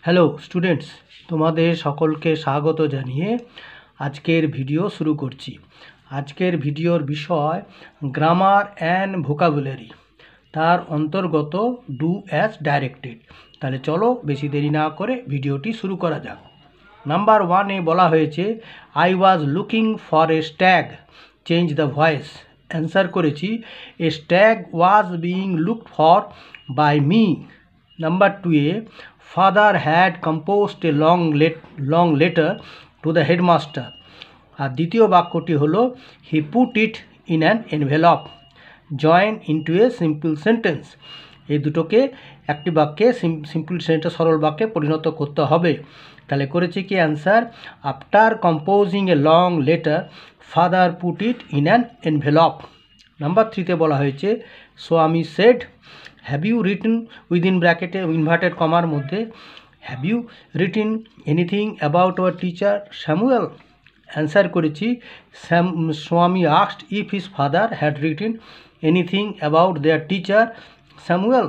Hello students, তোমাদের সকলকে স্বাগত জানিয়ে আজকের ভিডিও শুরু করছি। আজকের ভিডিওর বিষয় গ্রামার অ্যান্ড ভোকাবুলারি, তার অন্তর্গত ডু অ্যাজ ডাইরেক্টেড। তাহলে চলো বেশি দেরি না করে ভিডিওটি শুরু করা যাক। নাম্বার 1-এ বলা হয়েছে I was looking for a stag, change the voice. Answer করেছি a stag was being looked for by me. Number 2-এ father had composed a long letter to the headmaster। আর দ্বিতীয় বাক্যটি হলো he put it in an envelope, join into a simple sentence। এই দুটোকে একটি বাক্যে সিম্পল সেন্টেন্স সরল বাক্যে পরিণত করতে হবে। তাহলে করেছে কি answer, after composing a long letter father put it in an envelope. Number 3-তে বলা হয়েছে সো আমি said, have you written within ব্র্যাকেটে ইনভার্টেড কমার মধ্যে have you written anything about our teacher Samuel. Answer করেছি Swami asked if his father had written anything about their teacher Samuel.